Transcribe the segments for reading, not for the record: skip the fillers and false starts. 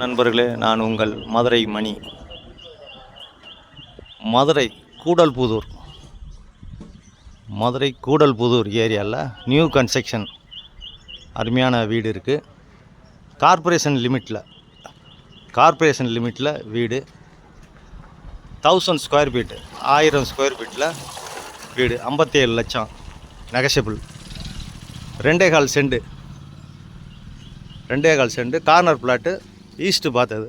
நண்பர்களே, நான் உங்கள் மதுரை மணி. மதுரை கூடல்புதூர் ஏரியாவில் நியூ கன்ஸ்ட்ரக்ஷன் அருமையான வீடு இருக்குது. கார்ப்பரேஷன் லிமிட்டில் வீடு 1000 ஸ்கொயர் ஃபீட்டு 1000 ஸ்கொயர் ஃபீட்டில் வீடு 57 லட்சம் negotiable. 2.25 cent corner plot. East பார்த்தது,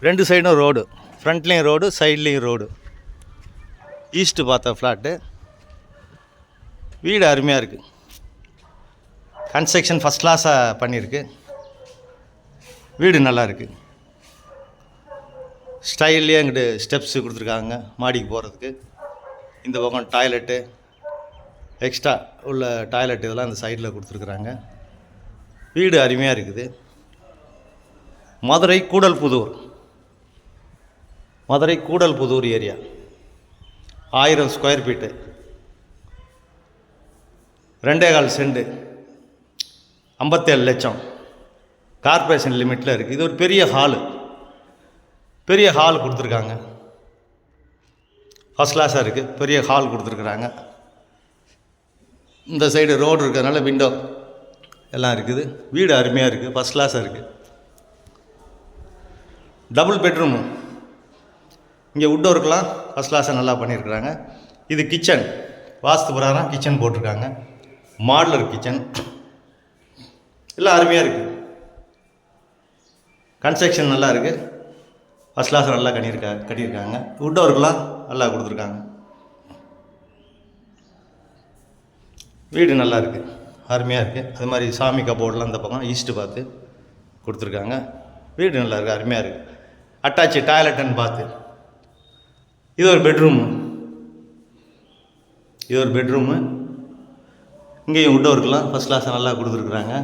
2 சைடும் ரோடு, ஃப்ரண்ட்லேயும் ரோடு, சைட்லேயும் ரோடு. ஈஸ்ட்டு பார்த்த ஃப்ளாட்டு. வீடு அருமையாக இருக்குது. கன்ஸ்ட்ரக்ஷன் ஃபஸ்ட் கிளாஸாக பண்ணியிருக்கு. வீடு நல்லா இருக்குது. ஸ்டைல்லையே அங்கிட்டு ஸ்டெப்ஸு கொடுத்துருக்காங்க மாடிக்கு போகிறதுக்கு. இந்த பக்கம் டாய்லெட்டு, எக்ஸ்ட்ரா உள்ள டாய்லெட் இதெல்லாம் அந்த சைடில் கொடுத்துருக்குறாங்க. வீடு அருமையாக இருக்குது. Madurai Koodalpudur area 1000 square feet 2.25 cent 57 லட்சம் கார்ப்பரேஷன் லிமிட்டில் இருக்குது. இது ஒரு பெரிய ஹால் கொடுத்துருக்காங்க. ஃபஸ்ட் கிளாஸாக இருக்குது. பெரிய ஹால் கொடுத்துருக்குறாங்க. இந்த சைடு ரோடு இருக்கிறதுனால விண்டோ எல்லாம் இருக்குது. வீடு அருமையாக இருக்குது. ஃபஸ்ட் கிளாஸாக இருக்குது. Double bedroom. இங்கே வுட் ஒர்க்கெலாம் ஃபஸ்ட் கிளாஸாக நல்லா பண்ணியிருக்கிறாங்க. இது கிச்சன், வாஸ்து பிரகாரம் கிச்சன் போட்டிருக்காங்க. மாடுலர் கிச்சன் எல்லாம் அருமையாக இருக்குது. கன்ஸ்ட்ரக்ஷன் நல்லா இருக்குது. ஃபஸ்ட் கிளாஸாக நல்லா கட்டியிருக்காங்க. வுட் ஒர்க்கெலாம் நல்லா கொடுத்துருக்காங்க. வீடு நல்லா இருக்குது, அருமையாக இருக்குது. அது மாதிரி சாமி கபோர்டெலாம் இந்த பக்கம் ஈஸ்ட்டு பார்த்து கொடுத்துருக்காங்க. வீடு நல்லா இருக்குது, அருமையாக இருக்குது. அட்டாச்சு டாய்லெட்டுன்னு பார்த்து. இது ஒரு பெட்ரூமு. இங்கேயும் வுட் ஒர்க்கெலாம் ஃபஸ்ட் கிளாஸாக நல்லா கொடுத்துருக்குறாங்க.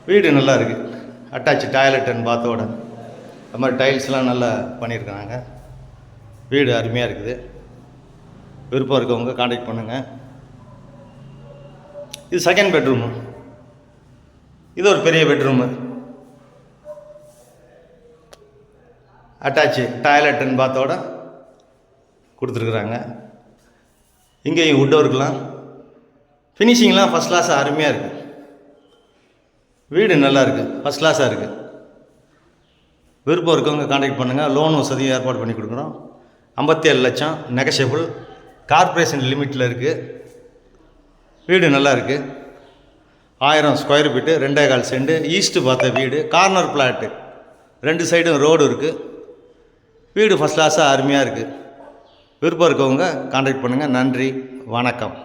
வீடு நல்லா இருக்குது. அட்டாச்சு டாய்லெட்டுன்னு பார்த்தோட அது மாதிரி டைல்ஸ்லாம் நல்லா பண்ணியிருக்காங்க. வீடு அருமையாக இருக்குது. விருப்பம் இருக்கவங்க கான்டாக்ட் பண்ணுங்கள். இது செகண்ட் பெட்ரூமு. இது ஒரு பெரிய பெட்ரூமு. அட்டாச்சு டாய்லெட்டுன்னு பார்த்தோட கொடுத்துருக்குறாங்க. இங்கேயும் வுட் ஒர்க்கெலாம் ஃபினிஷிங்லாம் ஃபஸ்ட் கிளாஸாக அருமையாக இருக்குது. வீடு நல்லா இருக்குது, ஃபஸ்ட் கிளாஸாக இருக்குது. விருப்பம் இருக்கவங்க கான்டாக்ட் பண்ணுங்கள். லோன் வசதியும் ஏற்பாடு பண்ணி கொடுக்குறோம். 57 லட்சம் நெகஷியபிள். கார்ப்பரேஷன் லிமிட்டில் இருக்குது. வீடு நல்லா இருக்குது. 1000 ஸ்கொயர் ஃபீட்டு 2.25 செண்டு ஈஸ்ட்டு பார்த்த வீடு. கார்னர் பிளாட்டு, 2 சைடும் ரோடு இருக்குது. வீடு ஃபஸ்ட் கிளாஸாக அருமையாக இருக்குது. விருப்பம் இருக்கவங்க கான்டாக்ட் பண்ணுங்கள். நன்றி, வணக்கம்.